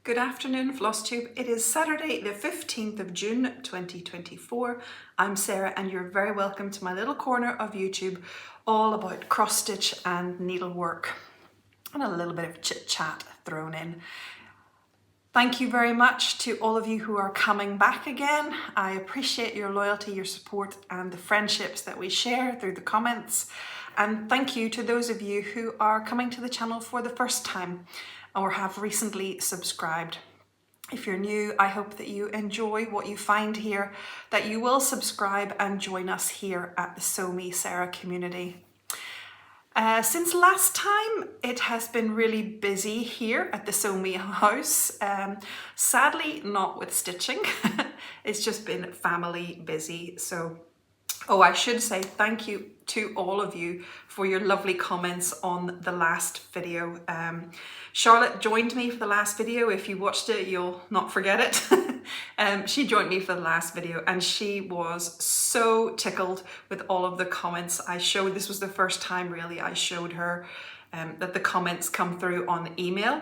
Good afternoon, Flosstube. It is Saturday the 15th of June 2024. I'm Sarah and you're very welcome to my little corner of YouTube all about cross stitch and needlework and a little bit of chit chat thrown in. Thank you very much to all of you who are coming back again. I appreciate your loyalty, your support and the friendships that we share through the comments. And thank you to those of you who are coming to the channel for the first time or have recently subscribed. If you're new, I hope that you enjoy what you find here, that you will subscribe and join us here at the Sew Me Sarah community. Since last time, it has been really busy here at the Sew Me house. Sadly, not with stitching. It's just been family busy. So, I should say thank you to all of you for your lovely comments on the last video. Charlotte joined me for the last video. If you watched it, you'll not forget it. She joined me for the last video and she was so tickled with all of the comments I showed. This was the first time really I showed her that the comments come through on email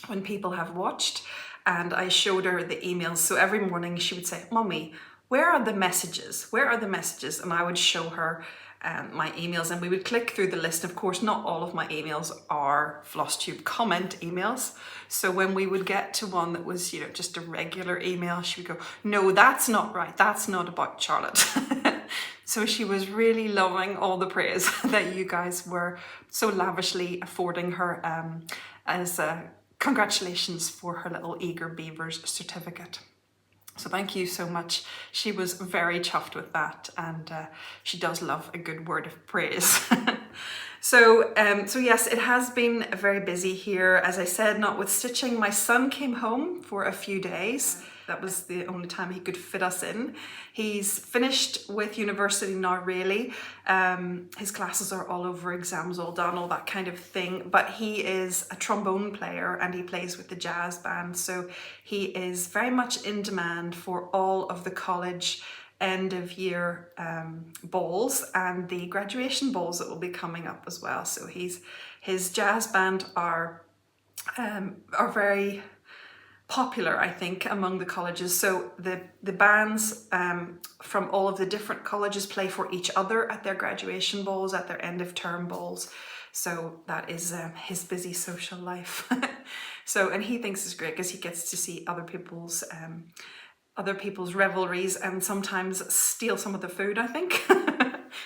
when people have watched, and I showed her the emails. So every morning she would say, "Mommy, where are the messages? Where are the messages?" And I would show her my emails and we would click through the list. Of course, not all of my emails are Flosstube comment emails. So when we would get to one that was, just a regular email, she would go, "No, that's not right. That's not about Charlotte." So she was really loving all the praise that you guys were so lavishly affording her as congratulations for her little Eager Beavers certificate. So thank you so much. She was very chuffed with that, and she does love a good word of praise. So yes, it has been very busy here. As I said, not with stitching. My son came home for a few days. That was the only time he could fit us in. He's finished with university now, really. His classes are all over, exams all done, all that kind of thing. But he is a trombone player and he plays with the jazz band. So he is very much in demand for all of the college end of year balls and the graduation balls that will be coming up as well. So his jazz band are very popular, I think, among the colleges. So the bands from all of the different colleges play for each other at their graduation balls, at their end of term balls. So that is his busy social life. And he thinks it's great because he gets to see other people's revelries and sometimes steal some of the food, I think.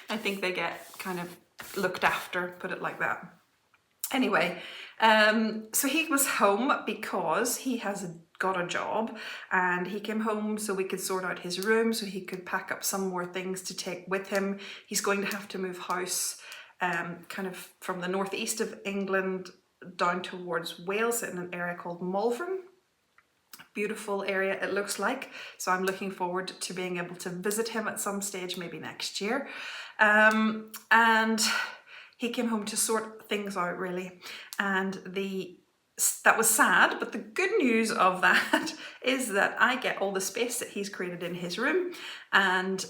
I think they get kind of looked after, put it like that. Anyway, so he was home because he has got a job, and he came home so we could sort out his room so he could pack up some more things to take with him. He's going to have to move house kind of from the northeast of England down towards Wales in an area called Malvern. Beautiful area it looks like. So I'm looking forward to being able to visit him at some stage, maybe next year. And he came home to sort things out really, and that was sad, but the good news of that is that I get all the space that he's created in his room, and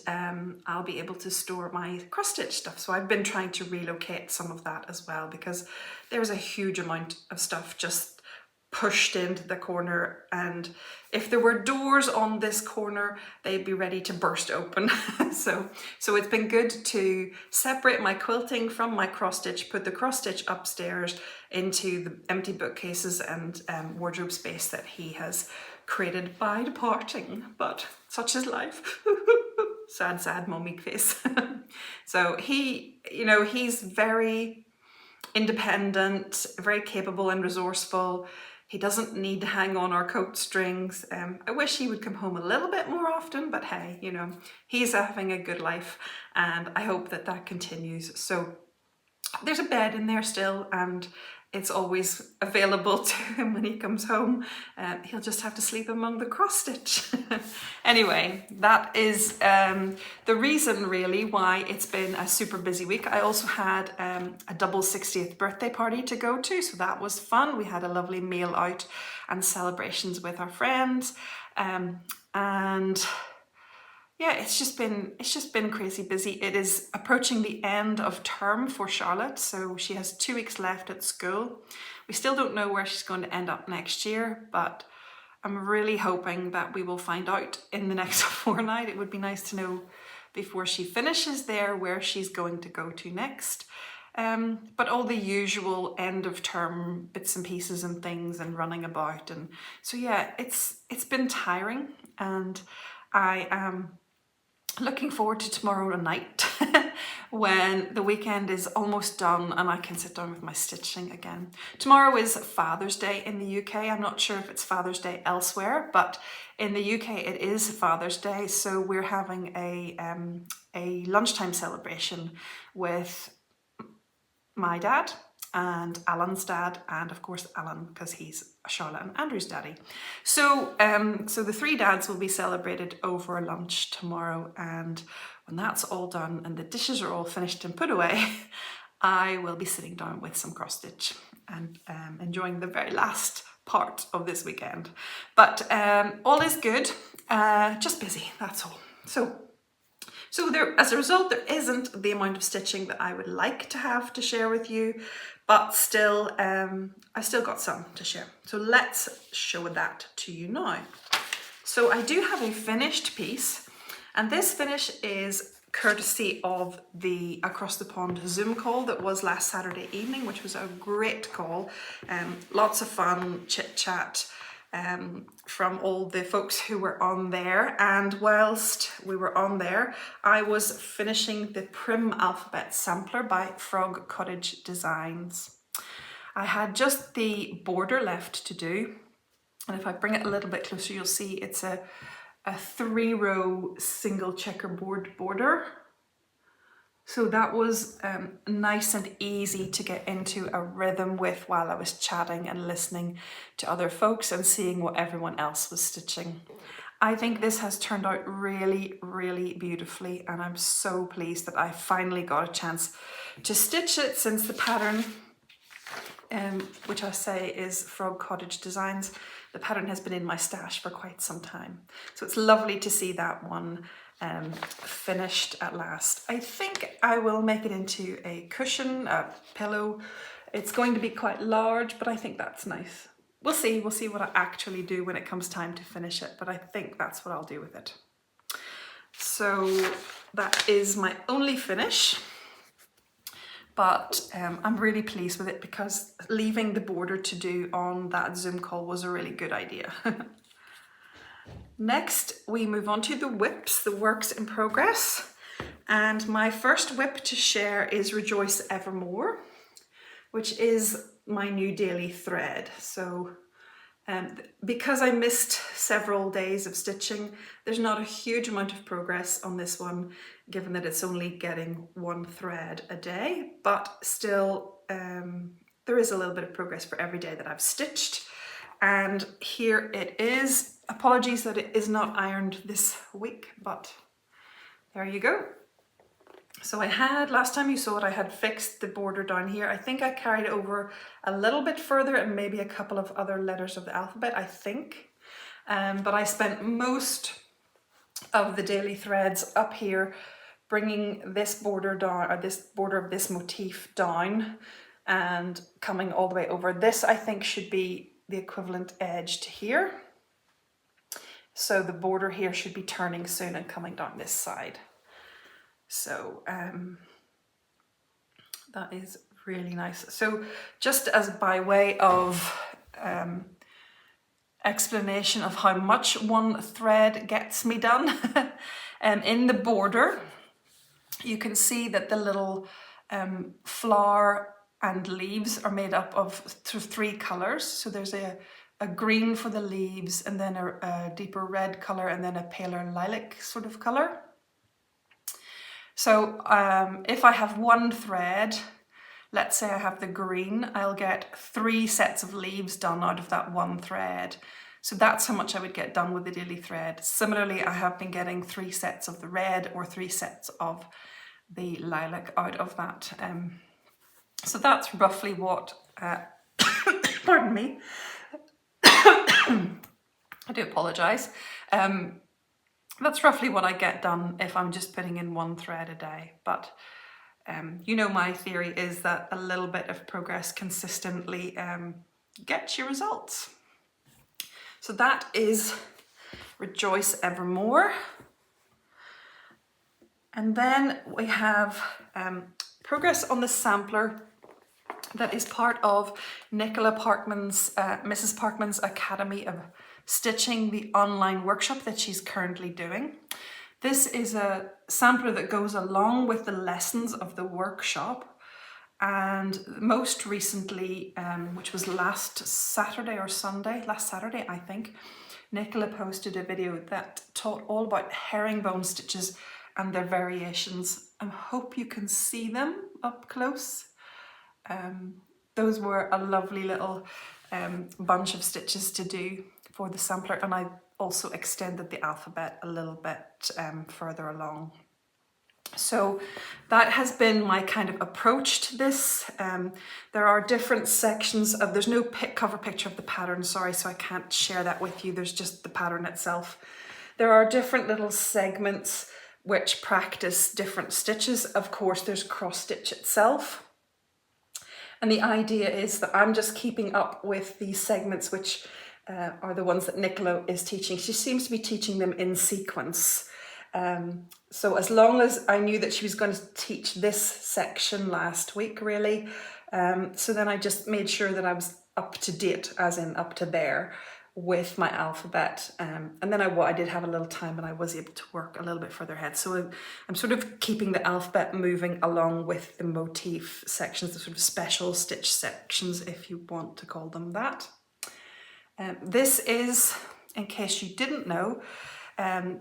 I'll be able to store my cross stitch stuff. So I've been trying to relocate some of that as well, because there's a huge amount of stuff just pushed into the corner, and if there were doors on this corner, they'd be ready to burst open. So it's been good to separate my quilting from my cross stitch, put the cross stitch upstairs into the empty bookcases and wardrobe space that he has created by departing, but such is life. Sad mommy face. So he's very independent, very capable and resourceful. He doesn't need to hang on our coat strings. I wish he would come home a little bit more often, but hey, he's having a good life, and I hope that continues. So there's a bed in there still, and it's always available to him when he comes home. He'll just have to sleep among the cross stitch. Anyway, that is the reason really why it's been a super busy week. I also had a double 60th birthday party to go to, so that was fun. We had a lovely meal out and celebrations with our friends. And yeah, it's just been crazy busy. It is approaching the end of term for Charlotte, so she has 2 weeks left at school. We still don't know where she's going to end up next year, but I'm really hoping that we will find out in the next fortnight. It would be nice to know before she finishes there where she's going to go to next. But all the usual end of term bits and pieces and things and running about, and so yeah, it's been tiring, and I am looking forward to tomorrow night when the weekend is almost done and I can sit down with my stitching again. Tomorrow is Father's Day in the UK. I'm not sure if it's Father's Day elsewhere, but in the UK it is Father's Day, so we're having a lunchtime celebration with my dad and Alan's dad, and of course Alan, because he's Charlotte and Andrew's daddy. So so the 3 dads will be celebrated over lunch tomorrow, and when that's all done and the dishes are all finished and put away, I will be sitting down with some cross stitch and enjoying the very last part of this weekend. But all is good, just busy, that's all. So there, as a result, there isn't the amount of stitching that I would like to have to share with you, but still, I've still got some to share. So let's show that to you now. So I do have a finished piece, and this finish is courtesy of the Across the Pond Zoom call that was last Saturday evening, which was a great call. Lots of fun, chit chat, from all the folks who were on there, and whilst we were on there I was finishing the Prim Alphabet Sampler by Frog Cottage Designs. I had just the border left to do, and if I bring it a little bit closer you'll see it's a 3-row single checkerboard border. So that was nice and easy to get into a rhythm with while I was chatting and listening to other folks and seeing what everyone else was stitching. I think this has turned out really, really beautifully, and I'm so pleased that I finally got a chance to stitch it, since the pattern, which I say is Frog Cottage Designs, the pattern has been in my stash for quite some time. So it's lovely to see that one finished at last. I think I will make it into a cushion, a pillow. It's going to be quite large, but I think that's nice. We'll see what I actually do when it comes time to finish it, but I think that's what I'll do with it. So that is my only finish, but I'm really pleased with it because leaving the border to do on that Zoom call was a really good idea. Next, we move on to the whips, the works in progress. And my first whip to share is Rejoice Evermore, which is my new daily thread. So because I missed several days of stitching, there's not a huge amount of progress on this one, given that it's only getting 1 thread a day, but still there is a little bit of progress for every day that I've stitched. And here it is. Apologies that it is not ironed this week, but there you go. So I had, last time you saw it, I had fixed the border down here. I think I carried it over a little bit further and maybe a couple of other letters of the alphabet, I think. But I spent most of the daily threads up here bringing this border down, or this border of this motif down, and coming all the way over. This I think should be the equivalent edge to here. So the border here should be turning soon and coming down this side. So that is really nice. So just as by way of explanation of how much 1 thread gets me done, in the border you can see that the little flower and leaves are made up of 3 colours. So there's a green for the leaves, and then a deeper red colour, and then a paler lilac sort of colour. So if I have 1 thread, let's say I have the green, I'll get 3 sets of leaves done out of that 1 thread. So that's how much I would get done with the daily thread. Similarly, I have been getting 3 sets of the red or 3 sets of the lilac out of that. So that's roughly what, pardon me, I do apologise. That's roughly what I get done if I'm just putting in one thread a day. But you know, my theory is that a little bit of progress consistently gets you results. So that is Rejoice Evermore. And then we have progress on the sampler that is part of Nicola Parkman's, Mrs. Parkman's Academy of Stitching, the online workshop that she's currently doing. This is a sampler that goes along with the lessons of the workshop. And most recently, which was last Saturday, I think, Nicola posted a video that taught all about herringbone stitches and their variations. I hope you can see them up close. Those were a lovely little bunch of stitches to do for the sampler, and I also extended the alphabet a little bit further along. So that has been my kind of approach to this. There are different sections of, there's no cover picture of the pattern, sorry, so I can't share that with you. There's just the pattern itself. There are different little segments which practice different stitches. Of course, there's cross stitch itself. And the idea is that I'm just keeping up with these segments, which are the ones that Nicola is teaching. She seems to be teaching them in sequence. So as long as I knew that she was going to teach this section last week, really, so then I just made sure that I was up to date, as in up to there, with my alphabet. And then I did have a little time and I was able to work a little bit further ahead. So I'm sort of keeping the alphabet moving along with the motif sections, the sort of special stitch sections, if you want to call them that. This is, in case you didn't know,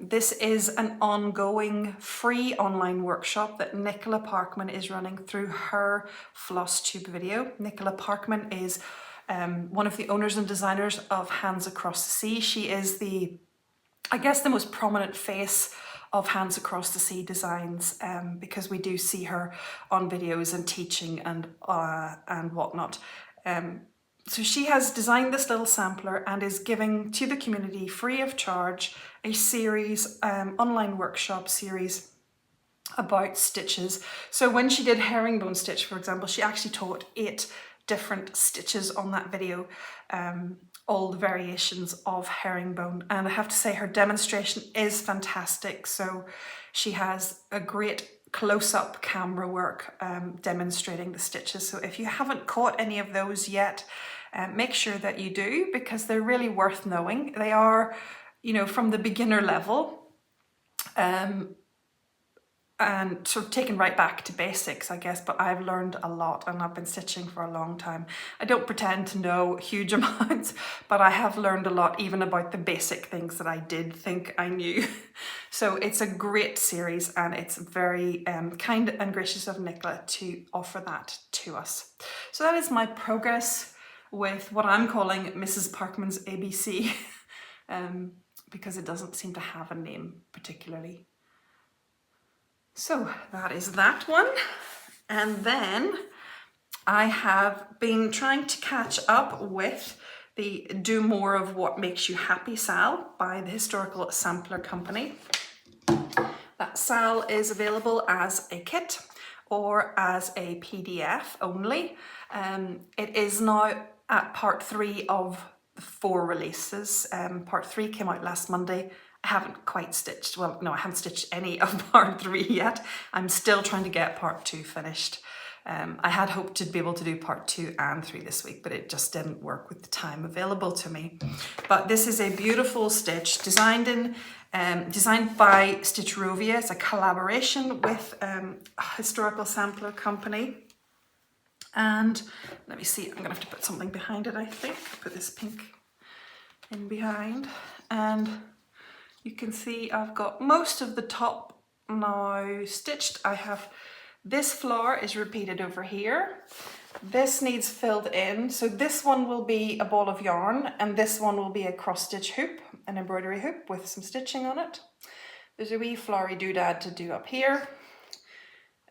this is an ongoing free online workshop that Nicola Parkman is running through her Flosstube video. Nicola Parkman is one of the owners and designers of Hands Across the Sea. She is the, I guess, the most prominent face of Hands Across the Sea designs, because we do see her on videos and teaching and whatnot. So she has designed this little sampler and is giving to the community free of charge a series, online workshop series about stitches. So when she did herringbone stitch, for example, she actually taught 8 different stitches on that video, all the variations of herringbone. And I have to say her demonstration is fantastic. So she has a great close-up camera work demonstrating the stitches. So if you haven't caught any of those yet, make sure that you do, because they're really worth knowing. They are, you know, from the beginner level, and sort of taken right back to basics, I guess, but I've learned a lot and I've been stitching for a long time. I don't pretend to know huge amounts, but I have learned a lot even about the basic things that I did think I knew. So it's a great series and it's very kind and gracious of Nicola to offer that to us. So that is my progress with what I'm calling Mrs. Parkman's ABC, because it doesn't seem to have a name particularly. So that is that one. And then I have been trying to catch up with the Do More of What Makes You Happy SAL by the Historical Sampler Company. That SAL is available as a kit or as a PDF only. It is now at part 3 of the 4 releases. Part 3 came out last Monday. I haven't quite stitched, well, no, I haven't stitched any of part 3 yet. I'm still trying to get part 2 finished. I had hoped to be able to do part 2 and 3 this week, but it just didn't work with the time available to me. But this is a beautiful stitch designed by Stitch Rovia. It's a collaboration with a Historical Sampler Company. And let me see, I'm gonna have to put something behind it, I think. Put this pink in behind. And you can see I've got most of the top now stitched. I have, this flower is repeated over here. This needs filled in. So this one will be a ball of yarn and this one will be a cross stitch hoop, an embroidery hoop with some stitching on it. There's a wee flowery doodad to do up here,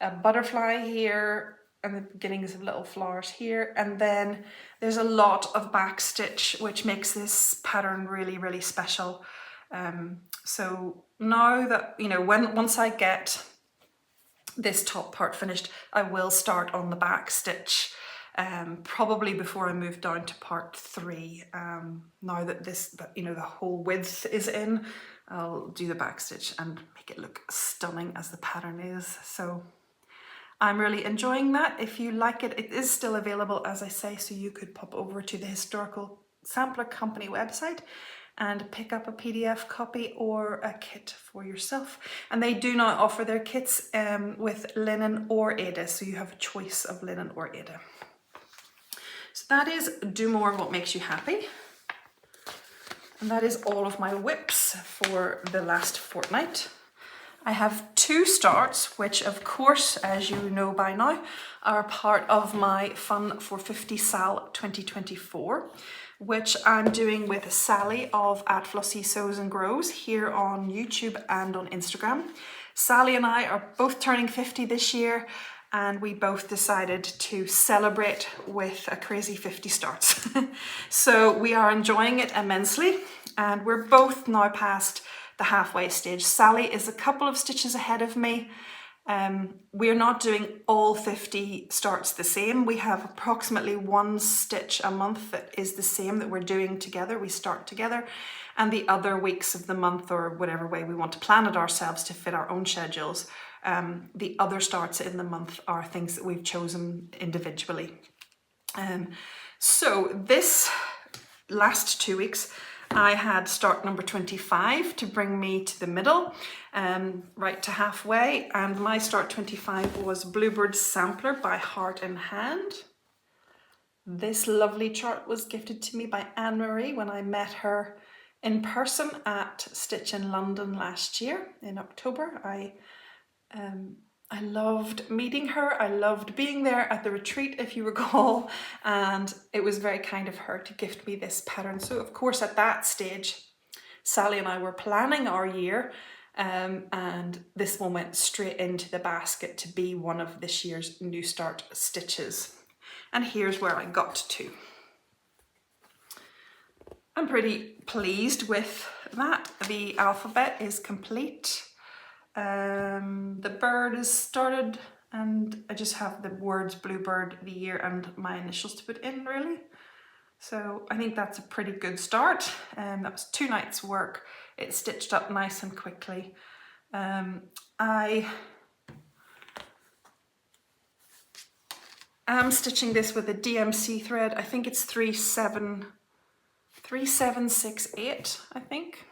a butterfly here, and the beginnings of little flowers here. And then there's a lot of back stitch, which makes this pattern really, really special. So now that, you know, once I get this top part finished, I will start on the back stitch, probably before I move down to part 3. Now that you know, the whole width is in, I'll do the back stitch and make it look stunning as the pattern is. So I'm really enjoying that. If you like it, it is still available, as I say, so you could pop over to the Historical Sampler Company website and pick up a PDF copy or a kit for yourself. And they do not offer their kits with linen or Aida, so you have a choice of linen or Aida. So that is Do More What Makes You Happy. And that is all of my whips for the last fortnight. I have 2 starts, which of course, as you know by now, are part of my Fun for 50 SAL 2024, which I'm doing with Sally of @FlossySewsandGrows here on YouTube and on Instagram. Sally and I are both turning 50 this year, and we both decided to celebrate with a crazy 50 starts. So we are enjoying it immensely, and we're both now past the halfway stage. Sally is a couple of stitches ahead of me. We're not doing all 50 starts the same. We have approximately 1 stitch a month that is the same that we're doing together. We start together, and the other weeks of the month, or whatever way we want to plan it ourselves to fit our own schedules, the other starts in the month are things that we've chosen individually. So this last 2 weeks, I had start number 25 to bring me to the middle, right to halfway, and my start 25 was Bluebird Sampler by Heart in Hand. This lovely chart was gifted to me by Anne-Marie when I met her in person at Stitch in London last year in October. I loved meeting her. I loved being there at the retreat, if you recall, and it was very kind of her to gift me this pattern. So of course at that stage, Sally and I were planning our year, and this one went straight into the basket to be one of this year's New Start stitches. And here's where I got to. I'm pretty pleased with that. The alphabet is complete. The bird is started, and I just have the words Bluebird, the year, and my initials to put in, really. So I think that's a pretty good start. That was 2 nights work. It stitched up nice and quickly. I am stitching this with a DMC thread. I think it's 3768, I think.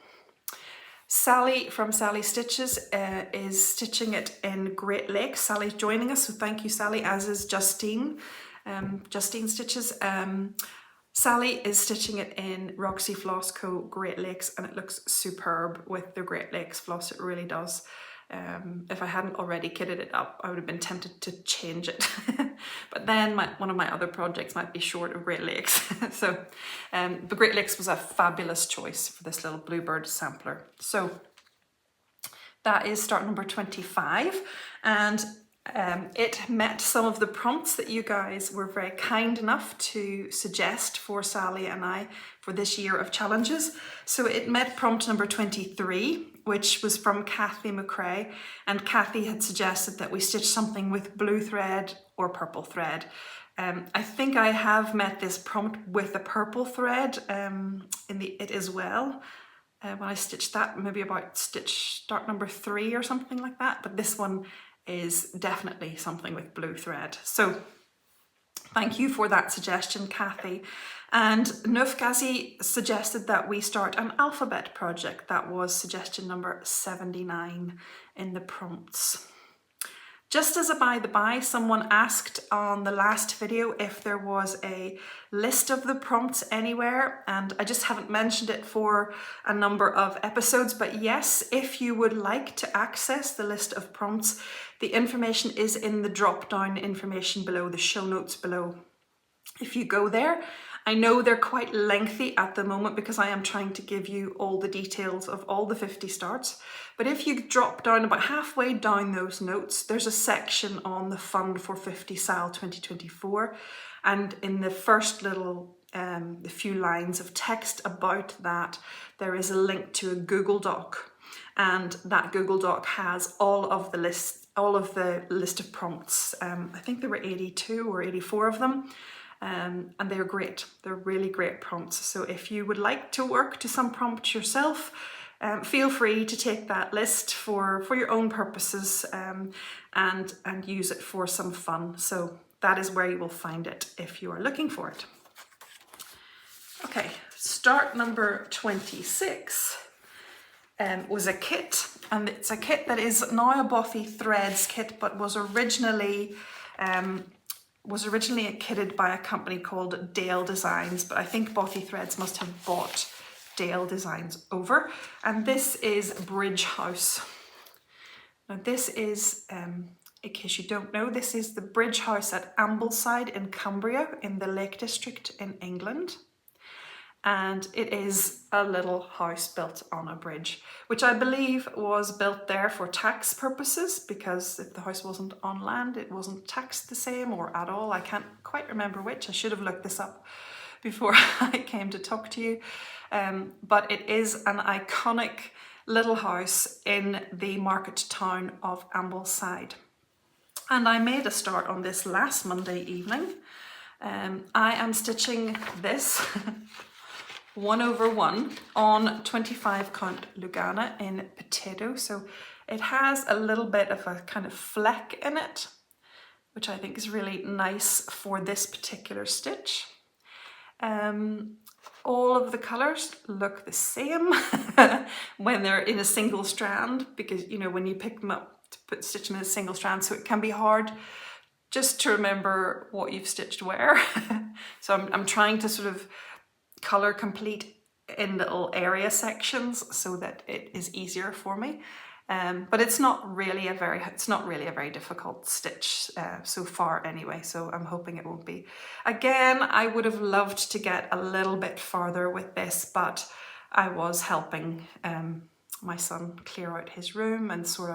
Sally from Sally Stitches is stitching it in Great Lakes. Sally's joining us, so thank you, Sally, as is Justine. Justine Stitches. Sally is stitching it in Roxy Floss Co. Great Lakes, and it looks superb with the Great Lakes floss. It really does. If I hadn't already kitted it up, I would have been tempted to change it. But then one of my other projects might be short of Great Lakes. So the Great Lakes was a fabulous choice for this little Bluebird sampler. So that is start number 25. And it met some of the prompts that you guys were very kind enough to suggest for Sally and I for this year of challenges. So it met prompt number 23, which was from Kathy McCrae, and Kathy had suggested that we stitch something with blue thread or purple thread. I think I have met this prompt with a purple thread in the it as well. When I stitched that, maybe about stitch start number 3 or something like that, but this one is definitely something with blue thread. So thank you for that suggestion, Kathy. And Nufgazi suggested that we start an alphabet project. That was suggestion number 79 in the prompts. Just as a by the by, someone asked on the last video if there was a list of the prompts anywhere, and I just haven't mentioned it for a number of episodes, but yes, if you would like to access the list of prompts, the information is in the drop-down information below, the show notes below. If you go there, I know they're quite lengthy at the moment because I am trying to give you all the details of all the 50 starts. But if you drop down about halfway down those notes, there's a section on the Fund for 50 SAL 2024. And in the first little the few lines of text about that, there is a link to a Google Doc, and that Google Doc has all of the list of prompts. I think there were 82 or 84 of them, and they're great. They're really great prompts. So if you would like to work to some prompts yourself, feel free to take that list for your own purposes, and use it for some fun. So that is where you will find it if you are looking for it. Okay, start number 26 was a kit, and it's a kit that is now a Bothy Threads kit, but was originally kitted by a company called Dale Designs, but I think Bothy Threads must have bought Dale Designs over. And this is Bridge House. Now this is, in case you don't know, this is the Bridge House at Ambleside in Cumbria in the Lake District in England. And it is a little house built on a bridge, which I believe was built there for tax purposes, because if the house wasn't on land, it wasn't taxed the same or at all. I can't quite remember which. I should have looked this up before I came to talk to you. But it is an iconic little house in the market town of Ambleside. And I made a start on this last Monday evening. I am stitching this 1/1 on 25 count Lugana in potato. So it has a little bit of a kind of fleck in it, which I think is really nice for this particular stitch. All of the colours look the same when they're in a single strand, because you know when you pick them up to stitch them in a single strand, so it can be hard just to remember what you've stitched where. So I'm trying to sort of colour complete in little area sections so that it is easier for me. But it's not really a very difficult stitch so far anyway, so I'm hoping it won't be. Again, I would have loved to get a little bit farther with this, but I was helping my son clear out his room and sort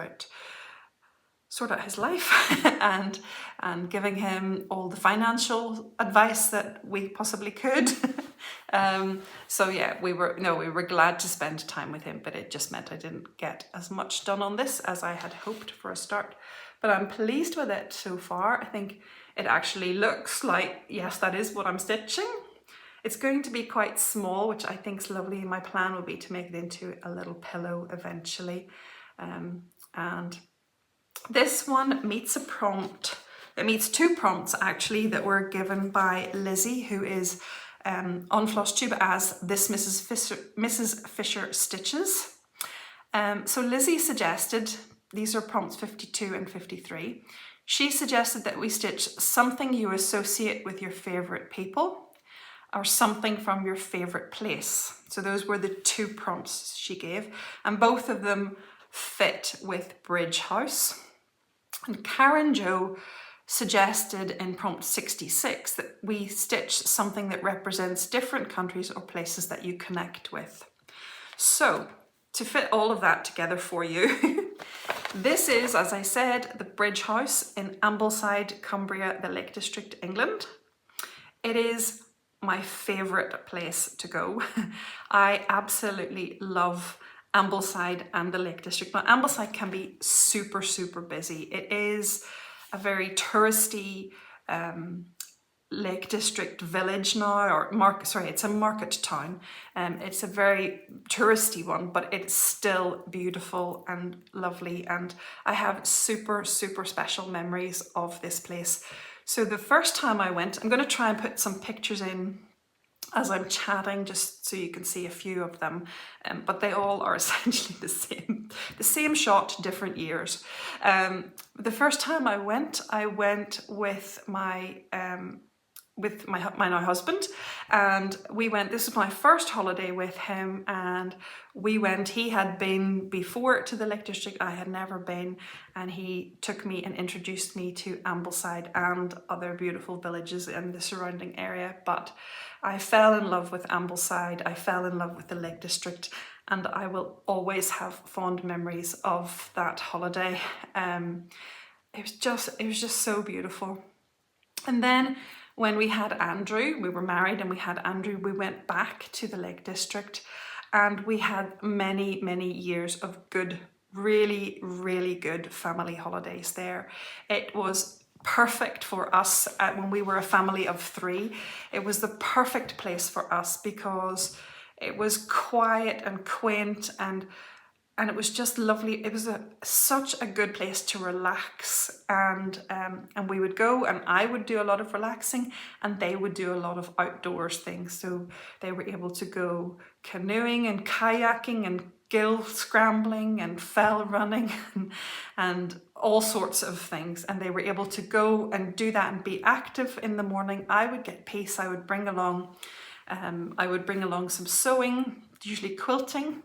out his life and giving him all the financial advice that we possibly could. So yeah, we were glad to spend time with him, but it just meant I didn't get as much done on this as I had hoped for a start. But I'm pleased with it so far. I think it actually looks like, yes, that is what I'm stitching. It's going to be quite small, which I think is lovely. My plan will be to make it into a little pillow eventually. And this one meets a prompt. It meets two prompts actually that were given by Lizzie, who is on Flosstube as this Mrs. Fisher Stitches. So Lizzie suggested, these are prompts 52 and 53. She suggested that we stitch something you associate with your favourite people or something from your favourite place. So those were the two prompts she gave, and both of them fit with Bridge House. And Karen Jo suggested in prompt 66 that we stitch something that represents different countries or places that you connect with. So to fit all of that together for you, this is, as I said, the Bridge House in Ambleside, Cumbria, the Lake District, England. It is my favourite place to go. I absolutely love Ambleside and the Lake District. Now, Ambleside can be super, super busy. It is a very touristy Lake District village now, or market, sorry, it's a market town. It's a very touristy one, but it's still beautiful and lovely. And I have super, super special memories of this place. So the first time I went, I'm going to try and put some pictures in as I'm chatting, just so you can see a few of them, but they all are essentially the same shot, different years. The first time I went with my now husband, and we went, this was my first holiday with him, and we went, he had been before to the Lake District, I had never been, and he took me and introduced me to Ambleside and other beautiful villages in the surrounding area. But I fell in love with Ambleside, I fell in love with the Lake District, and I will always have fond memories of that holiday. It was just so beautiful. And then When we had Andrew, we were married and we had Andrew, we went back to the Lake District and we had many, many years of good, really, really good family holidays there. It was perfect for us when we were a family of 3. It was the perfect place for us because it was quiet and quaint and it was just lovely. It was such a good place to relax, and we would go and I would do a lot of relaxing and they would do a lot of outdoors things. So they were able to go canoeing and kayaking and gill scrambling and fell running and all sorts of things, and they were able to go and do that and be active in the morning. I would get peace. I would bring along some sewing, usually quilting.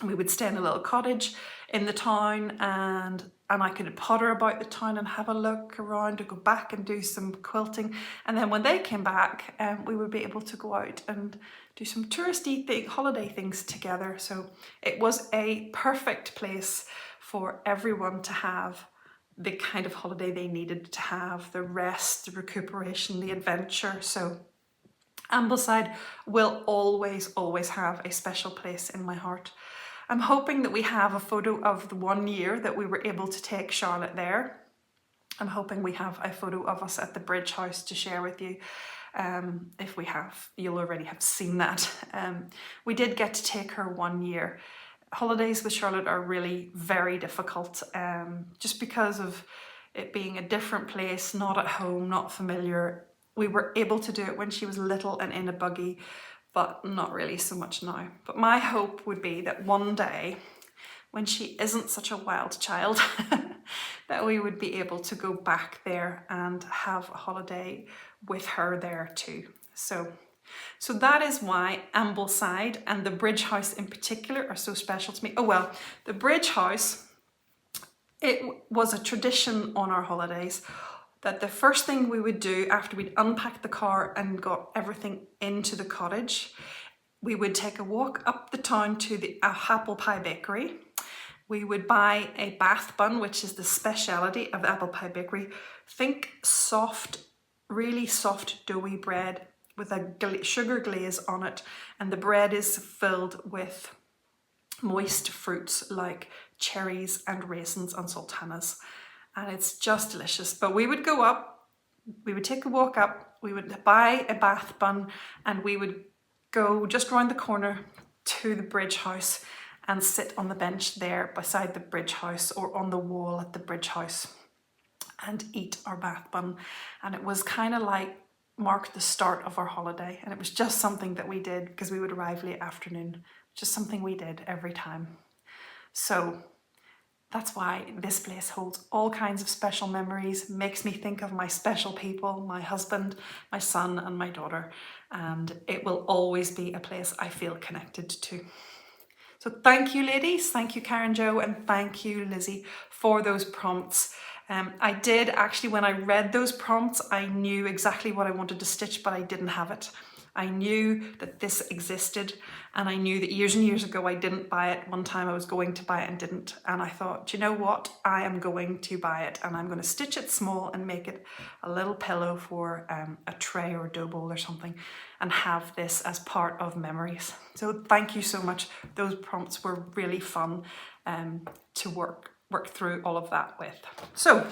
We would stay in a little cottage in the town and I could potter about the town and have a look around or go back and do some quilting. And then when they came back, we would be able to go out and do some touristy holiday things together. So it was a perfect place for everyone to have the kind of holiday they needed to have, the rest, the recuperation, the adventure. So Ambleside will always, always have a special place in my heart. I'm hoping that we have a photo of the 1 year that we were able to take Charlotte there. I'm hoping we have a photo of us at the Bridge House to share with you. If we have, you'll already have seen that. We did get to take her 1 year. Holidays with Charlotte are really very difficult, just because of it being a different place, not at home, not familiar. We were able to do it when she was little and in a buggy, but not really so much now. But my hope would be that one day, when she isn't such a wild child, that we would be able to go back there and have a holiday with her there too. So that is why Ambleside and the Bridge House in particular are so special to me. Oh well, the Bridge House, it was a tradition on our holidays that the first thing we would do after we'd unpacked the car and got everything into the cottage, we would take a walk up the town to the Apple Pie Bakery. We would buy a bath bun, which is the speciality of the Apple Pie Bakery. Think soft, really soft doughy bread with a sugar glaze on it, and the bread is filled with moist fruits like cherries and raisins and sultanas. And it's just delicious. But we would go up, we would take a walk up, we would buy a bath bun, and we would go just round the corner to the Bridge House and sit on the bench there beside the Bridge House or on the wall at the Bridge House and eat our bath bun. And it was kind of like marked the start of our holiday. And it was just something that we did because we would arrive late afternoon, just something we did every time. So that's why this place holds all kinds of special memories, makes me think of my special people, my husband, my son and my daughter, and it will always be a place I feel connected to. So thank you ladies, thank you Karen Jo, and thank you Lizzie for those prompts. I did actually, when I read those prompts, I knew exactly what I wanted to stitch, but I didn't have it. I knew that this existed, and I knew that years and years ago I didn't buy it. One time I was going to buy it and didn't, and I thought, do you know what? I am going to buy it, and I'm going to stitch it small and make it a little pillow for a tray or a dough bowl or something, and have this as part of memories. So thank you so much. Those prompts were really fun to work through all of that with. So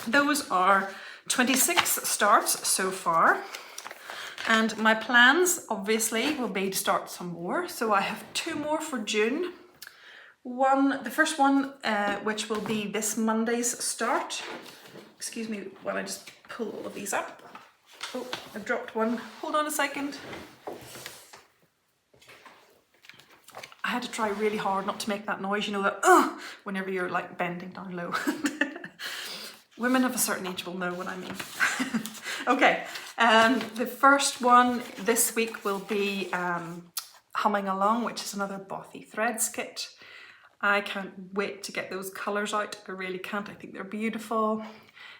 those are 26 starts so far. And my plans obviously will be to start some more. So I have 2 more for June. The first one, which will be this Monday's start. Excuse me while I just pull all of these up. Oh, I dropped one. Hold on a second. I had to try really hard not to make that noise, you know, that whenever you're like bending down low. Women of a certain age will know what I mean. Okay, the first one this week will be Humming Along, which is another Bothy Threads kit. I can't wait to get those colours out. I really can't. I think they're beautiful.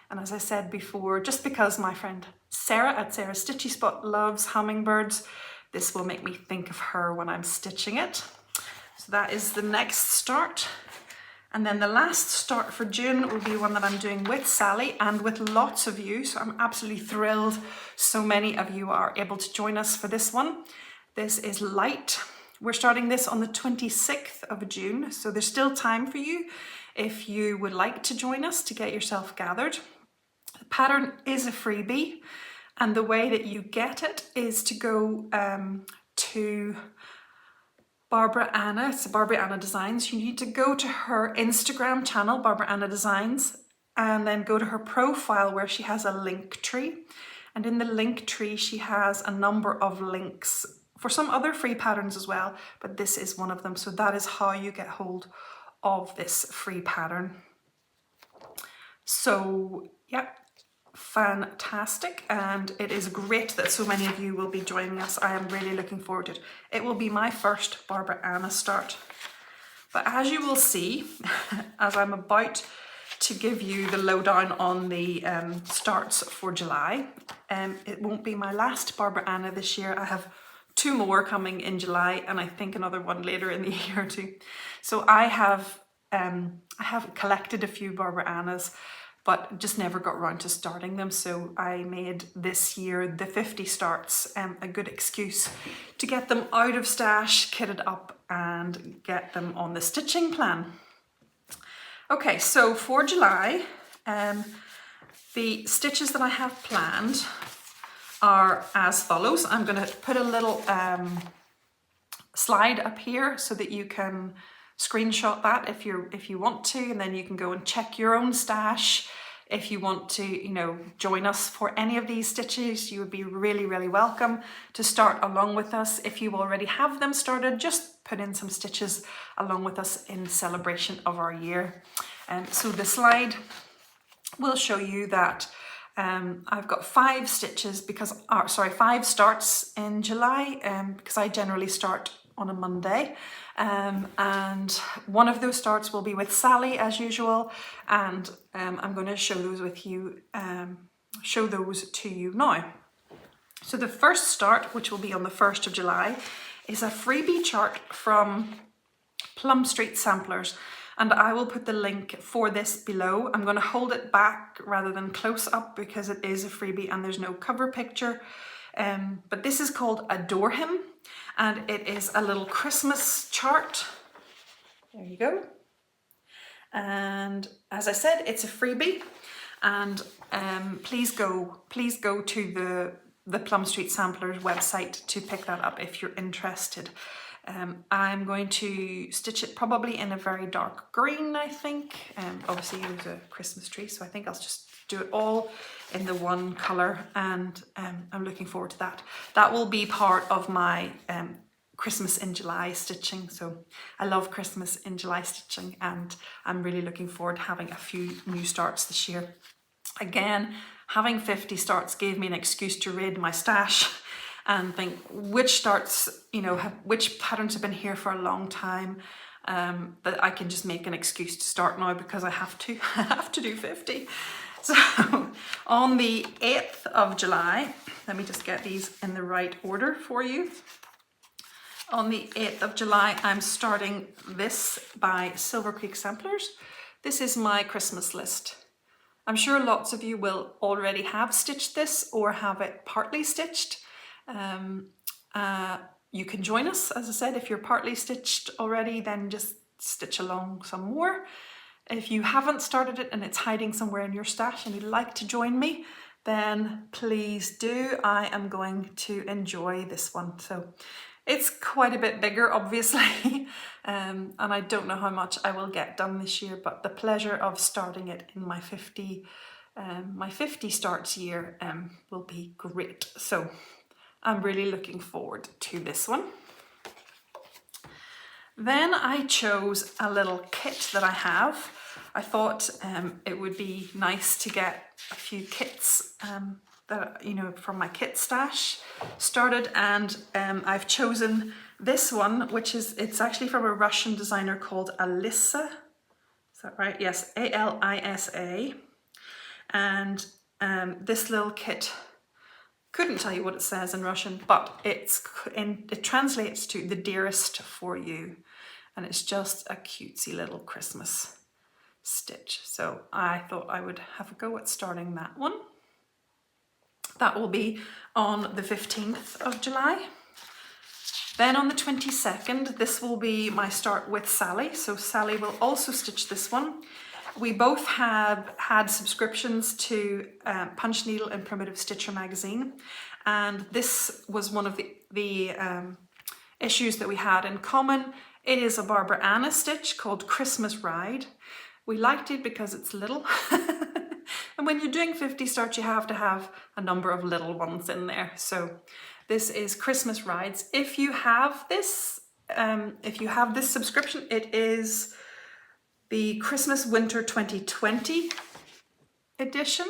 And as I said before, just because my friend Sarah at Sarah's Stitchy Spot loves hummingbirds, this will make me think of her when I'm stitching it. So that is the next start. And then the last start for June will be one that I'm doing with Sally and with lots of you. So I'm absolutely thrilled so many of you are able to join us for this one. This is Light. We're starting this on the 26th of June. So there's still time for you if you would like to join us to get yourself gathered. The pattern is a freebie. And the way that you get it is to go to Barbara Anna, it's Barbara Anna Designs. You need to go to her Instagram channel, Barbara Anna Designs, and then go to her profile where she has a link tree. And in the link tree, she has a number of links for some other free patterns as well, but this is one of them. So that is how you get hold of this free pattern. So yeah, fantastic, and it is great that so many of you will be joining us. I am really looking forward to it. It will be my first Barbara Anna start, but as you will see, as I'm about to give you the lowdown on the starts for July, it won't be my last Barbara Anna this year. I have 2 more coming in July, and I think another one later in the year too. So I have collected a few Barbara Annas, but just never got around to starting them. So I made this year the 50 starts a good excuse to get them out of stash, kitted up, and get them on the stitching plan. Okay, so for July, the stitches that I have planned are as follows. I'm going to put a little slide up here so that you can screenshot that if you want to, and then you can go and check your own stash. If you want to, you know, join us for any of these stitches, you would be really, really welcome to start along with us. If you already have them started, just put in some stitches along with us in celebration of our year. So the slide will show you that I've got 5 stitches because, 5 starts in July because I generally start on a Monday, and one of those starts will be with Sally as usual, and I'm going to show those with you, show those to you now. So the first start, which will be on the 1st of July, is a freebie chart from Plum Street Samplers, and I will put the link for this below. I'm going to hold it back rather than close up because it is a freebie and there's no cover picture. But this is called Adore Him, and it is a little Christmas chart. There you go. And as I said, it's a freebie, and please go to the Plum Street Samplers website to pick that up if you're interested. I'm going to stitch it probably in a very dark green, I think. Obviously there's a Christmas tree, so I think I'll just do it all in the one colour, and I'm looking forward to that. That will be part of my Christmas in July stitching. So I love Christmas in July stitching, and I'm really looking forward to having a few new starts this year. Again, having 50 starts gave me an excuse to raid my stash and think which starts, you know, which patterns have been here for a long time, that I can just make an excuse to start now because I have to do 50. So on the 8th of July, let me just get these in the right order for you. On the 8th of July, I'm starting this by Silver Creek Samplers. This is my Christmas list. I'm sure lots of you will already have stitched this or have it partly stitched. You can join us, as I said. If you're partly stitched already, then just stitch along some more. If you haven't started it and it's hiding somewhere in your stash and you'd like to join me, then please do. I am going to enjoy this one. So it's quite a bit bigger, obviously, and I don't know how much I will get done this year, but the pleasure of starting it in my 50 starts year will be great. So I'm really looking forward to this one. Then I chose a little kit that I have. I thought it would be nice to get a few kits that, you know, from my kit stash started, and I've chosen this one, which is, it's actually from a Russian designer called Alisa. Is that right? Yes, A-L-I-S-A. And this little kit, couldn't tell you what it says in Russian, but it translates to the dearest for you. And it's just a cutesy little Christmas stitch. So I thought I would have a go at starting that one. That will be on the 15th of July. Then on the 22nd, this will be my start with Sally. So Sally will also stitch this one. We both have had subscriptions to Punch Needle and Primitive Stitcher magazine. And this was one of the issues that we had in common. It is a Barbara Anna stitch called Christmas Ride. We liked it because it's little. And when you're doing 50 starts, you have to have a number of little ones in there. So this is Christmas Rides. If you have this subscription, it is the Christmas Winter 2020 edition.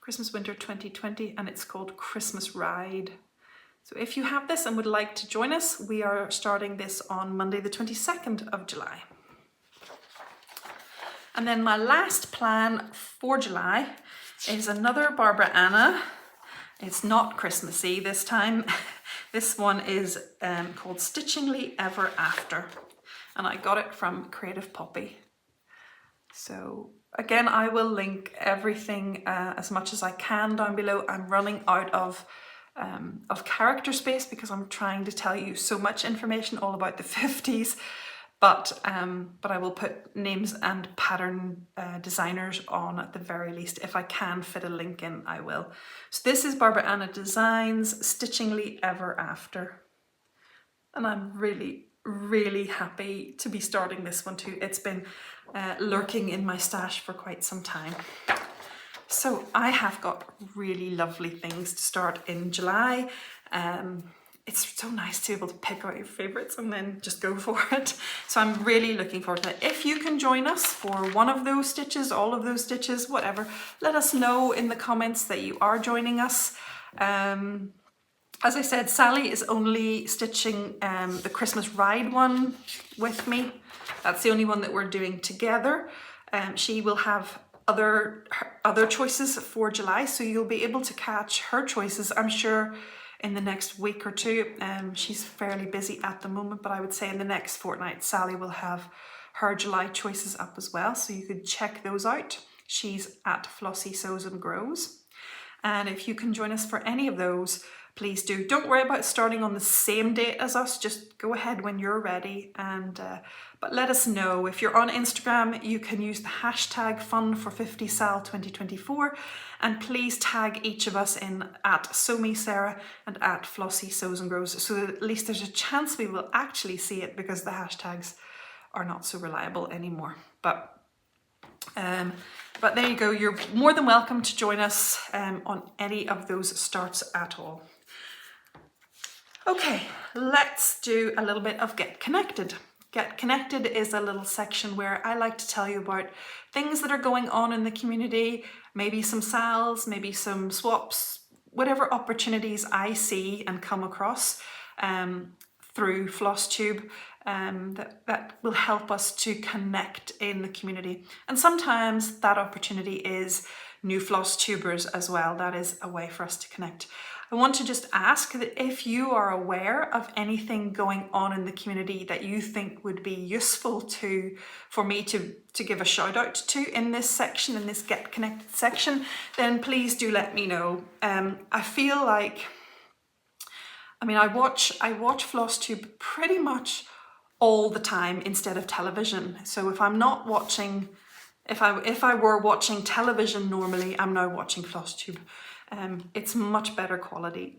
Christmas Winter 2020, and it's called Christmas Ride. So if you have this and would like to join us, we are starting this on Monday the 22nd of July. And then my last plan for July is another Barbara Anna. It's not Christmassy this time. This one is called Stitchingly Ever After. And I got it from Creative Poppy. So again, I will link everything as much as I can down below. I'm running out of character space because I'm trying to tell you so much information all about the 50s. But I will put names and pattern designers on at the very least. If I can fit a link in, I will. So this is Barbara Anna Designs, Stitchingly Ever After. And I'm really, really happy to be starting this one too. It's been lurking in my stash for quite some time. So I have got really lovely things to start in July. It's so nice to be able to pick out your favourites and then just go for it. So I'm really looking forward to it. If you can join us for one of those stitches, all of those stitches, whatever, let us know in the comments that you are joining us. As I said, Sally is only stitching the Christmas Ride one with me. That's the only one that we're doing together. She will have other choices for July, so you'll be able to catch her choices, I'm sure, in the next week or two. She's fairly busy at the moment, but I would say in the next fortnight, Sally will have her July choices up as well, so you could check those out. She's at FlossySewsandGrows. And if you can join us for any of those, please do. Don't worry about starting on the same date as us, just go ahead when you're ready. And but let us know. If you're on Instagram, you can use the hashtag FUN450SAL 2024, and please tag each of us in at SewMeSarah and at FlossySewsandGrows, so that at least there's a chance we will actually see it, because the hashtags are not so reliable anymore. But there you go. You're more than welcome to join us on any of those starts at all. Okay, let's do a little bit of Get Connected. Get Connected is a little section where I like to tell you about things that are going on in the community, maybe some SALs, maybe some swaps, whatever opportunities I see and come across through Flosstube that will help us to connect in the community. And sometimes that opportunity is new Flosstubers as well. That is a way for us to connect. I want to just ask that if you are aware of anything going on in the community that you think would be useful for me to give a shout out to in this section, in this Get Connected section, then please do let me know. I feel like, I watch Flosstube pretty much all the time instead of television. So if I'm not watching, if I were watching television normally, I'm now watching Flosstube. It's much better quality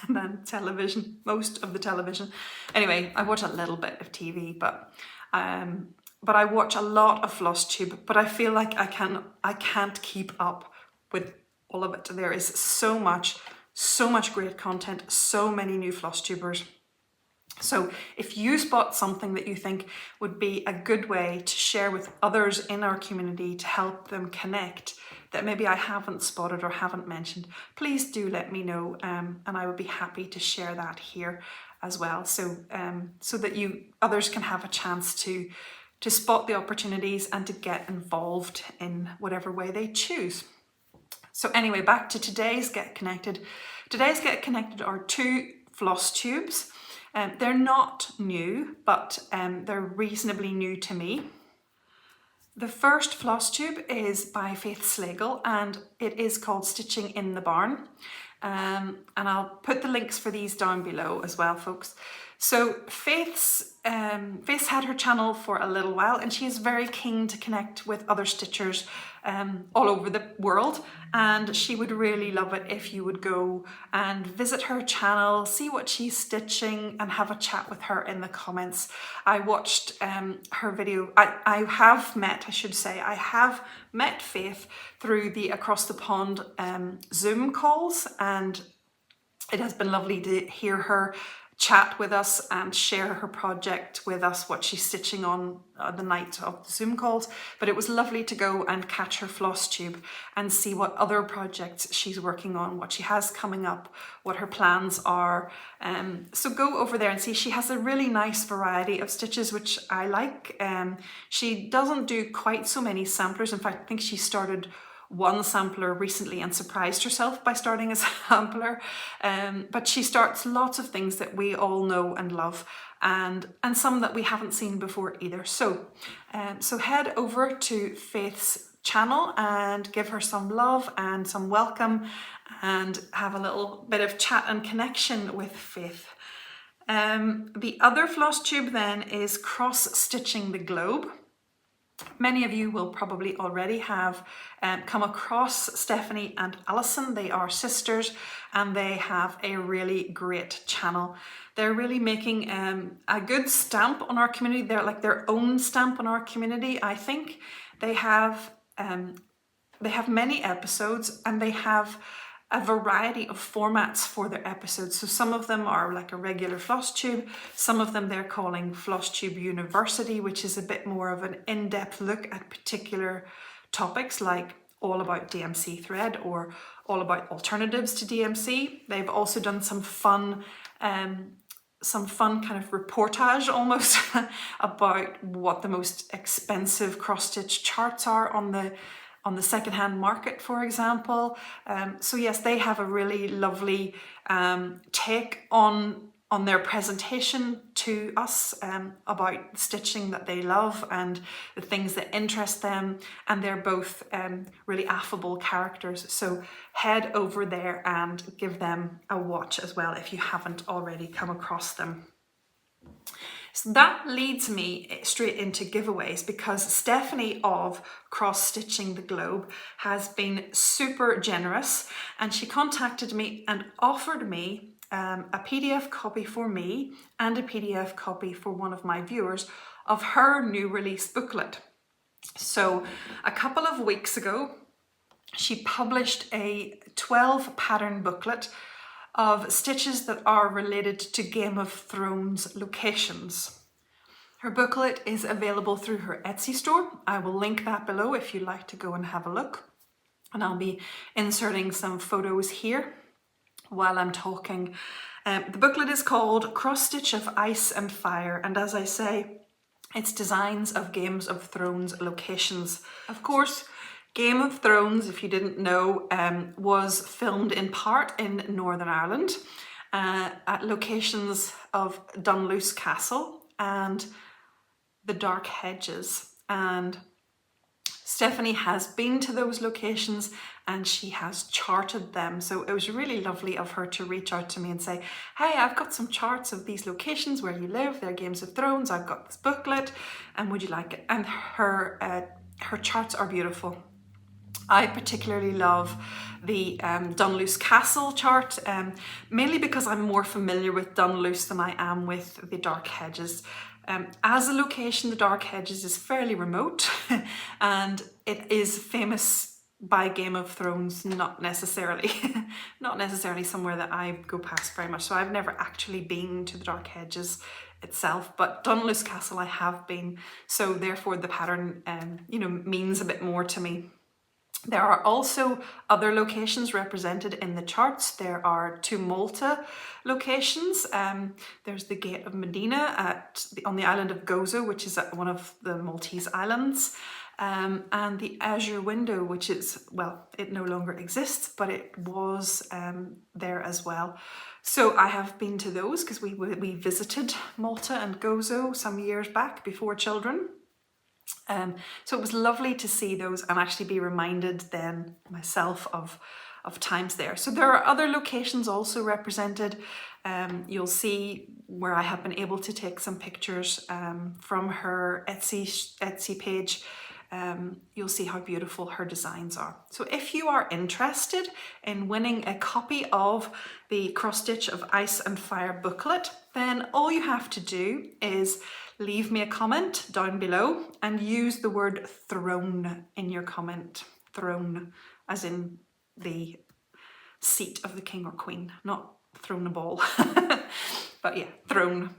than television, most of the television. Anyway, I watch a little bit of TV, but I watch a lot of Flosstube, but I feel like I can't keep up with all of it. There is so much great content, so many new Flosstubers. So if you spot something that you think would be a good way to share with others in our community to help them connect, that maybe I haven't spotted or haven't mentioned, please do let me know, and I would be happy to share that here as well, so that others can have a chance to spot the opportunities and to get involved in whatever way they choose. So anyway, back to today's Get Connected. Today's Get Connected are two Flosstubes. They're not new, but they're reasonably new to me. The first floss tube is by Faith Slagle and it is called Stitching in the Barn. And I'll put the links for these down below as well, folks. So Faith's had her channel for a little while and she is very keen to connect with other stitchers all over the world, and she would really love it if you would go and visit her channel, see what she's stitching and have a chat with her in the comments. I watched her video. I have met Faith through the Across the Pond Zoom calls, and it has been lovely to hear her chat with us and share her project with us, what she's stitching on the night of the Zoom calls. But it was lovely to go and catch her floss tube and see what other projects she's working on, what she has coming up, what her plans are. So go over there and see. She has a really nice variety of stitches, which I like. She doesn't do quite so many samplers. In fact, I think she started one sampler recently and surprised herself by starting a sampler, but she starts lots of things that we all know and love, and some that we haven't seen before either. So head over to Faith's channel and give her some love and some welcome and have a little bit of chat and connection with Faith. The other floss tube then is Cross Stitching the Globe. Many of you will probably already have come across Stephanie and Alison. They are sisters and they have a really great channel. They're really making a good stamp on our community. They're like their own stamp on our community, I think. They have many episodes and they have a variety of formats for their episodes. So some of them are like a regular floss tube, some of them they're calling Flosstube University, which is a bit more of an in-depth look at particular topics, like all about DMC thread or all about alternatives to DMC. They've also done some fun kind of reportage almost about what the most expensive cross-stitch charts are on the secondhand market, for example. So yes, they have a really lovely take on their presentation to us about stitching that they love and the things that interest them, and they're both really affable characters. So head over there and give them a watch as well if you haven't already come across them. So that leads me straight into giveaways, because Stephanie of Cross Stitching the Globe has been super generous, and she contacted me and offered me a PDF copy for me and a PDF copy for one of my viewers of her new release booklet. So a couple of weeks ago, she published a 12 pattern booklet of stitches that are related to Game of Thrones locations. Her booklet is available through her Etsy store. I will link that below if you'd like to go and have a look. And I'll be inserting some photos here while I'm talking. The booklet is called Cross Stitch of Ice and Fire, and as I say, it's designs of Games of Thrones locations. Of course, Game of Thrones, if you didn't know, was filmed in part in Northern Ireland at locations of Dunluce Castle and the Dark Hedges. And Stephanie has been to those locations and she has charted them. So it was really lovely of her to reach out to me and say, hey, I've got some charts of these locations where you live. They're Games of Thrones. I've got this booklet and would you like it? And her charts are beautiful. I particularly love the Dunluce Castle chart, mainly because I'm more familiar with Dunluce than I am with the Dark Hedges. As a location, the Dark Hedges is fairly remote and it is famous by Game of Thrones, not necessarily somewhere that I go past very much. So I've never actually been to the Dark Hedges itself, but Dunluce Castle I have been. So therefore the pattern, means a bit more to me. There are also other locations represented in the charts. There are 2 Malta locations. There's the Gate of Medina on the island of Gozo, which is one of the Maltese islands, and the Azure Window, which is, well, it no longer exists, but it was there as well. So I have been to those because we visited Malta and Gozo some years back before children. So it was lovely to see those and actually be reminded then myself of times there. So there are other locations also represented. You'll see where I have been able to take some pictures from her Etsy page. You'll see how beautiful her designs are. So if you are interested in winning a copy of the Cross Stitch of Ice and Fire booklet, then all you have to do is leave me a comment down below and use the word throne in your comment. Throne, as in the seat of the king or queen, not thrown a ball. But yeah, throne.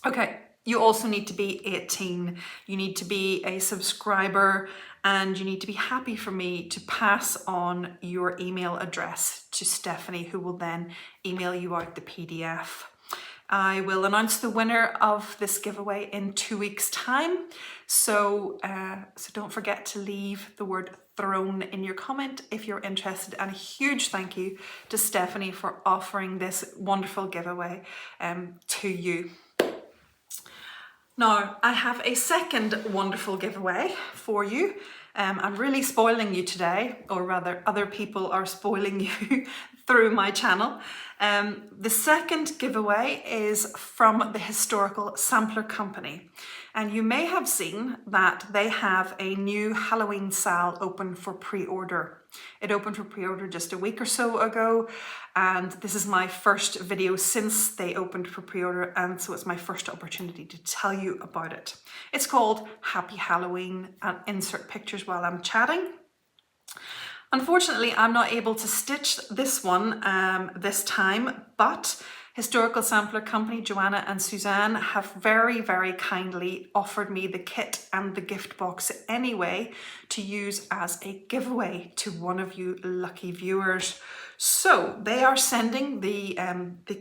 Okay, you also need to be 18. You need to be a subscriber and you need to be happy for me to pass on your email address to Stephanie, who will then email you out the PDF. I will announce the winner of this giveaway in 2 weeks' time. So don't forget to leave the word throne in your comment if you're interested. And a huge thank you to Stephanie for offering this wonderful giveaway to you. Now, I have a second wonderful giveaway for you. I'm really spoiling you today, or rather other people are spoiling you through my channel. The second giveaway is from the Historical Sampler Company. And you may have seen that they have a new Halloween SAL open for pre-order. It opened for pre-order just a week or so ago, and this is my first video since they opened for pre-order, and so it's my first opportunity to tell you about it. It's called Happy Halloween, and insert pictures while I'm chatting. Unfortunately, I'm not able to stitch this one this time, but Historical Sampler Company, Joanna and Suzanne, have very, very kindly offered me the kit and the gift box anyway to use as a giveaway to one of you lucky viewers. So they are sending the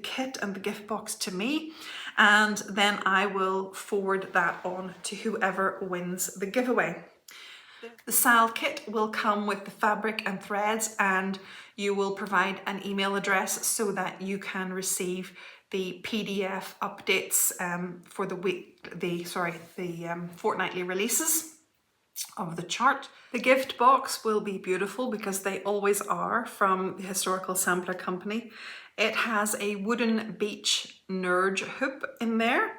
kit and the gift box to me, and then I will forward that on to whoever wins the giveaway. The SAL kit will come with the fabric and threads, and you will provide an email address so that you can receive the PDF updates for the fortnightly releases of the chart. The gift box will be beautiful because they always are from the Historical Sampler Company. It has a wooden beach nurge hoop in there.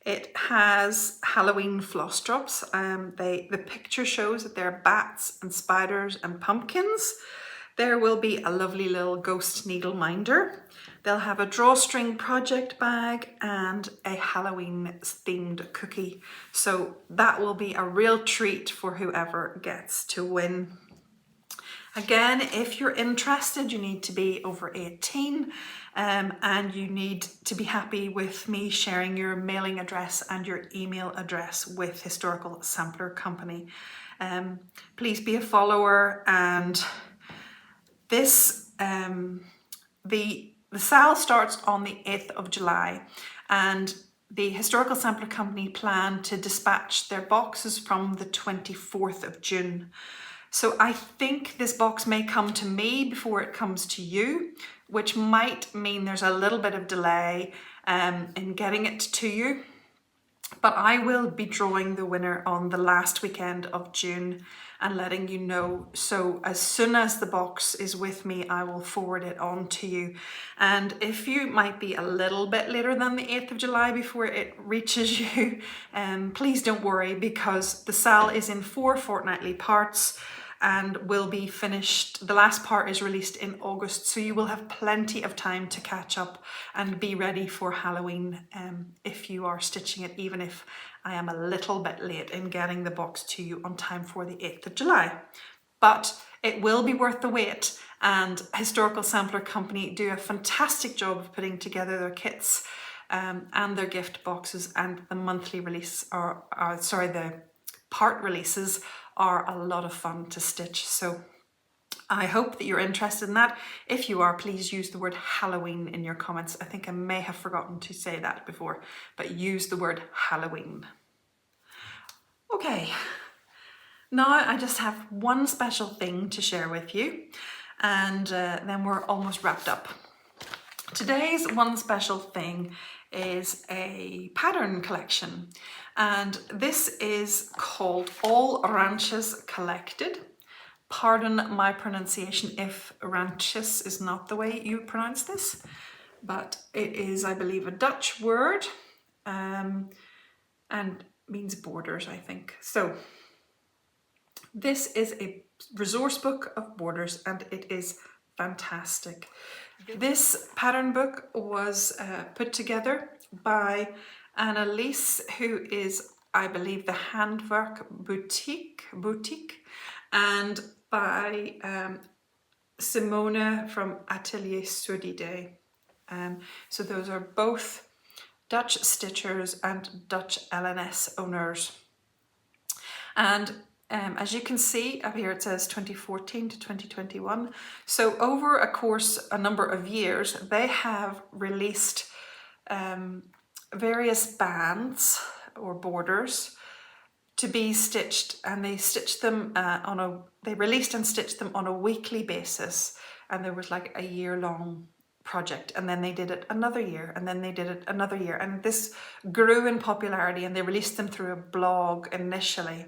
It has Halloween floss drops. The picture shows that there are bats and spiders and pumpkins. There will be a lovely little ghost needle minder. They'll have a drawstring project bag and a Halloween themed cookie. So that will be a real treat for whoever gets to win. Again, if you're interested, you need to be over 18 and you need to be happy with me sharing your mailing address and your email address with Historical Sampler Company. Please be a follower, and this the SAL starts on the 8th of July, and the Historical Sampler Company plan to dispatch their boxes from the 24th of June. So I think this box may come to me before it comes to you, which might mean there's a little bit of delay in getting it to you. But I will be drawing the winner on the last weekend of June and letting you know. So as soon as the box is with me, I will forward it on to you. And if you might be a little bit later than the 8th of July before it reaches you, please don't worry, because the SAL is in 4 fortnightly parts and will be finished. The last part is released in August, so you will have plenty of time to catch up and be ready for Halloween if you are stitching it, even if I am a little bit late in getting the box to you on time for the 8th of July. But it will be worth the wait, and Historical Sampler Company do a fantastic job of putting together their kits and their gift boxes, and the monthly release, the part releases are a lot of fun to stitch. So I hope that you're interested in that. If you are, please use the word Halloween in your comments. I think I may have forgotten to say that before, but use the word Halloween. Okay, now I just have one special thing to share with you, and then we're almost wrapped up. Today's one special thing is a pattern collection, and this is called All Ranches Collected. Pardon my pronunciation if ranches is not the way you pronounce this, but it is, I believe, a Dutch word and means borders, I think. So this is a resource book of borders and it is fantastic. This pattern book was put together by Annalise, who is, I believe, the Handwerk Boutique, and by Simone from Atelier Surdide. So those are both Dutch stitchers and Dutch LNS owners. And as you can see up here, it says 2014 to 2021. So over a number of years, they have released various bands or borders to be stitched, and they stitched them they released and stitched them on a weekly basis, and there was like a year-long project, and then they did it another year, and then they did it another year, and this grew in popularity, and they released them through a blog initially.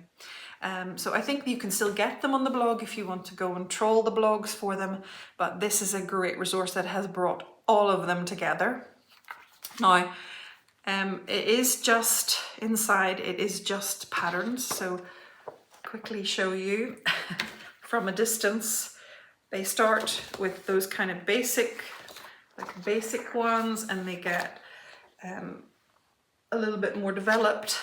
So I think you can still get them on the blog if you want to go and troll the blogs for them, but this is a great resource that has brought all of them together. Now, it is just inside, it is just patterns, so quickly show you from a distance. They start with those kind of basic ones, and they get a little bit more developed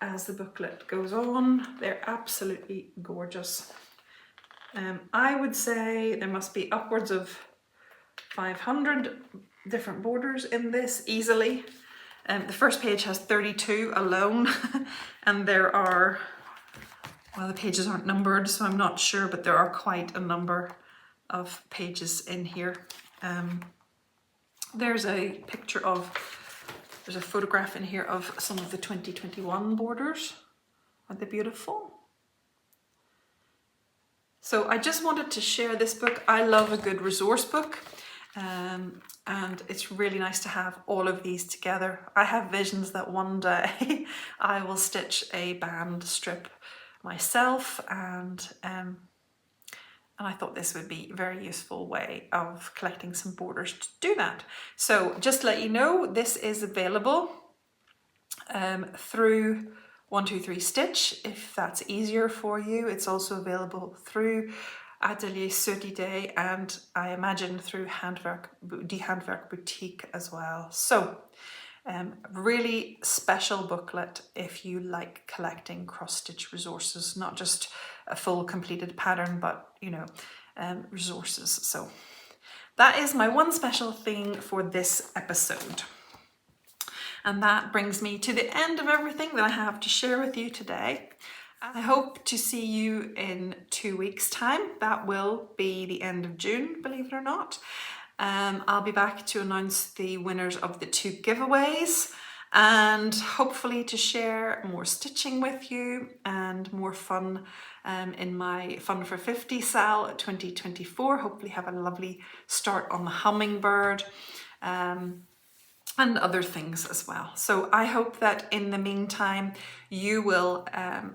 as the booklet goes on. They're absolutely gorgeous. I would say there must be upwards of 500 different borders in this easily. The first page has 32 alone, and there are, well, the pages aren't numbered, so I'm not sure, but there are quite a number of pages in here. There's a photograph in here of some of the 2021 borders. Aren't they beautiful? So I just wanted to share this book. I love a good resource book, and it's really nice to have all of these together. I have visions that one day I will stitch a band strip myself, and I thought this would be a very useful way of collecting some borders to do that. So just to let you know, this is available through 123 Stitch, if that's easier for you. It's also available through Atelier Surdide, and I imagine through Die Handwerk Boutique as well. So really special booklet if you like collecting cross-stitch resources, not just a full completed pattern, but resources. So that is my one special thing for this episode. And that brings me to the end of everything that I have to share with you today. I hope to see you in 2 weeks' time. That will be the end of June, believe it or not. I'll be back to announce the winners of the 2 giveaways, and hopefully to share more stitching with you and more fun in my Fun for 50 SAL 2024. Hopefully have a lovely start on the hummingbird. And other things as well. So I hope that in the meantime you will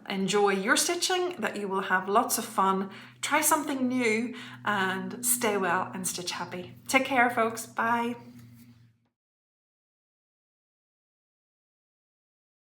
enjoy your stitching, that you will have lots of fun, try something new, and stay well and stitch happy. Take care, folks. Bye.